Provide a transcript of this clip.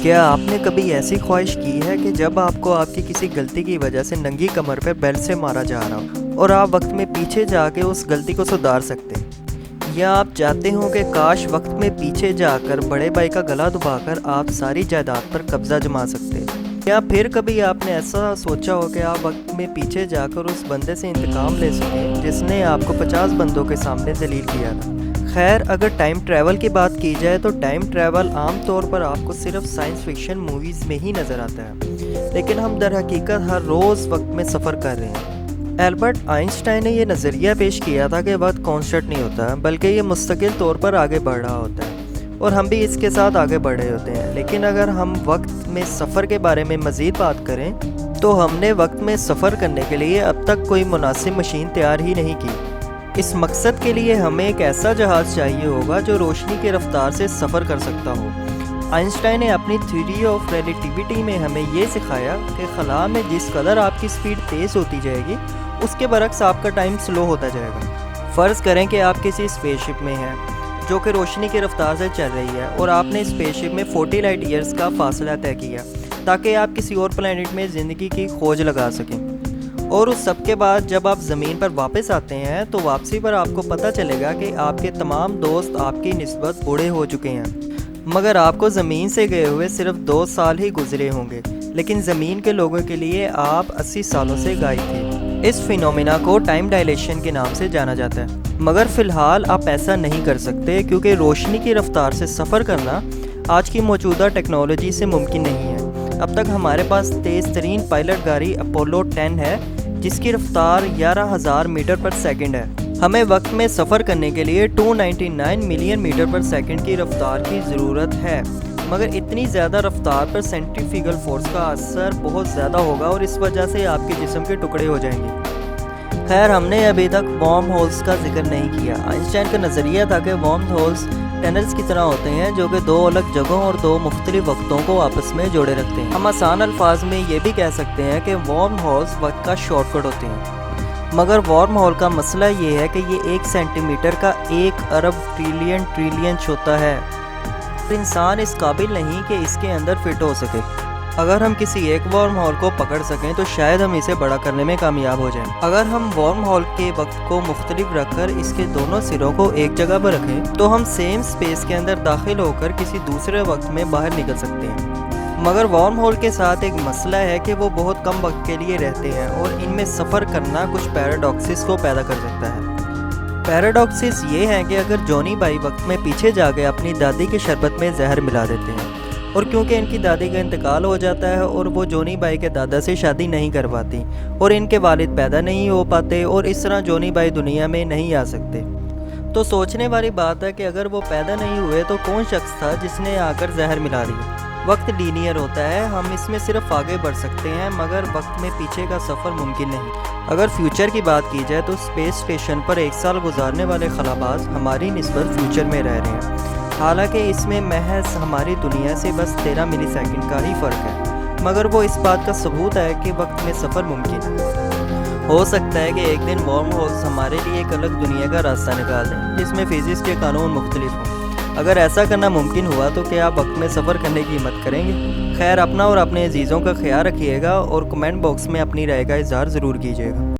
کیا آپ نے کبھی ایسی خواہش کی ہے کہ جب آپ کو آپ کی کسی غلطی کی وجہ سے ننگی کمر پر بیلٹ سے مارا جا رہا ہو اور آپ وقت میں پیچھے جا کے اس غلطی کو سدھار سکتے، یا آپ چاہتے ہوں کہ کاش وقت میں پیچھے جا کر بڑے بھائی کا گلا دبا کر آپ ساری جائیداد پر قبضہ جما سکتے؟ یا پھر کبھی آپ نے ایسا سوچا ہو کہ آپ وقت میں پیچھے جا کر اس بندے سے انتقام لے سکیں جس نے آپ کو 50 بندوں کے سامنے ذلیل کیا تھا؟ خیر، اگر ٹائم ٹریول کی بات کی جائے تو ٹائم ٹریول عام طور پر آپ کو صرف سائنس فکشن موویز میں ہی نظر آتا ہے، لیکن ہم در حقیقت ہر روز وقت میں سفر کر رہے ہیں۔ البرٹ آئنسٹائن نے یہ نظریہ پیش کیا تھا کہ وقت کانسٹنٹ نہیں ہوتا، بلکہ یہ مستقل طور پر آگے بڑھ رہا ہوتا ہے، اور ہم بھی اس کے ساتھ آگے بڑھ رہے ہوتے ہیں۔ لیکن اگر ہم وقت میں سفر کے بارے میں مزید بات کریں تو ہم نے وقت میں سفر کرنے کے لیے اب تک کوئی مناسب مشین تیار ہی نہیں کی۔ اس مقصد کے لیے ہمیں ایک ایسا جہاز چاہیے ہوگا جو روشنی کی رفتار سے سفر کر سکتا ہو۔ آئنسٹائن نے اپنی تھیوری آف ریلیٹیوٹی میں ہمیں یہ سکھایا کہ خلا میں جس قدر آپ کی سپیڈ تیز ہوتی جائے گی، اس کے برعکس آپ کا ٹائم سلو ہوتا جائے گا۔ فرض کریں کہ آپ کسی اسپیس شپ میں ہیں جو کہ روشنی کی رفتار سے چل رہی ہے، اور آپ نے اسپیس شپ میں 40 لائٹ ایئرز کا فاصلہ طے کیا تاکہ آپ کسی اور پلانٹ میں زندگی کی کھوج لگا سکیں، اور اس سب کے بعد جب آپ زمین پر واپس آتے ہیں تو واپسی پر آپ کو پتہ چلے گا کہ آپ کے تمام دوست آپ کی نسبت بوڑھے ہو چکے ہیں، مگر آپ کو زمین سے گئے ہوئے صرف 2 سال ہی گزرے ہوں گے، لیکن زمین کے لوگوں کے لیے آپ 80 سالوں سے غائب تھے۔ اس فینومینا کو ٹائم ڈائلیشن کے نام سے جانا جاتا ہے، مگر فی الحال آپ ایسا نہیں کر سکتے کیونکہ روشنی کی رفتار سے سفر کرنا آج کی موجودہ ٹیکنالوجی سے ممکن نہیں ہے۔ اب تک ہمارے پاس تیز ترین پائلٹ گاڑی اپولو 10 ہے جس کی رفتار 11,000 میٹر پر سیکنڈ ہے۔ ہمیں وقت میں سفر کرنے کے لیے 299 ملین میٹر پر سیکنڈ کی رفتار کی ضرورت ہے، مگر اتنی زیادہ رفتار پر سینٹریفیگل فورس کا اثر بہت زیادہ ہوگا اور اس وجہ سے آپ کے جسم کے ٹکڑے ہو جائیں گے۔ خیر، ہم نے ابھی تک وارم ہولز کا ذکر نہیں کیا۔ آئنسٹائن کا نظریہ تھا کہ وارم ہولز ٹنلز کی طرح ہوتے ہیں جو کہ 2 الگ جگہوں اور 2 مختلف وقتوں کو آپس میں جوڑے رکھتے ہیں۔ ہم آسان الفاظ میں یہ بھی کہہ سکتے ہیں کہ وارم ہولز وقت کا شارٹ کٹ ہوتے ہیں، مگر وارم ہول کا مسئلہ یہ ہے کہ یہ 1 سینٹی میٹر کا 1 ارب ٹریلین ہوتا ہے۔ انسان اس قابل نہیں کہ اس کے اندر فٹ ہو سکے۔ اگر ہم کسی ایک وارم ہول کو پکڑ سکیں تو شاید ہم اسے بڑا کرنے میں کامیاب ہو جائیں۔ اگر ہم وارم ہول کے وقت کو مختلف رکھ کر اس کے دونوں سروں کو ایک جگہ پر رکھیں تو ہم سیم سپیس کے اندر داخل ہو کر کسی دوسرے وقت میں باہر نکل سکتے ہیں، مگر وارم ہول کے ساتھ ایک مسئلہ ہے کہ وہ بہت کم وقت کے لیے رہتے ہیں اور ان میں سفر کرنا کچھ پیراڈاکسز کو پیدا کر سکتا ہے۔ پیراڈاکسز یہ ہیں کہ اگر جونی بھائی وقت میں پیچھے جا کے اپنی دادی کے شربت میں زہر ملا دیتے ہیں، اور کیونکہ ان کی دادی کا انتقال ہو جاتا ہے اور وہ جونی بھائی کے دادا سے شادی نہیں کر پاتی اور ان کے والد پیدا نہیں ہو پاتے، اور اس طرح جونی بھائی دنیا میں نہیں آ سکتے، تو سوچنے والی بات ہے کہ اگر وہ پیدا نہیں ہوئے تو کون شخص تھا جس نے آ کر زہر ملا دیا۔ وقت لینئر ہوتا ہے، ہم اس میں صرف آگے بڑھ سکتے ہیں مگر وقت میں پیچھے کا سفر ممکن نہیں۔ اگر فیوچر کی بات کی جائے تو اسپیس اسٹیشن پر 1 سال گزارنے والے خلاباز ہماری نسبت فیوچر میں رہ رہے ہیں، حالانکہ اس میں محض ہماری دنیا سے بس 13 ملی سیکنڈ کا ہی فرق ہے، مگر وہ اس بات کا ثبوت ہے کہ وقت میں سفر ممکن ہے۔ ہو سکتا ہے کہ ایک دن وارم ہولز ہمارے لیے ایک الگ دنیا کا راستہ نکال دیں جس میں فزکس کے قانون مختلف ہوں۔ اگر ایسا کرنا ممکن ہوا تو کیا آپ وقت میں سفر کرنے کی ہمت کریں گے؟ خیر، اپنا اور اپنے عزیزوں کا خیال رکھیے گا اور کمنٹ باکس میں اپنی رائے کا اظہار ضرور کیجیے گا۔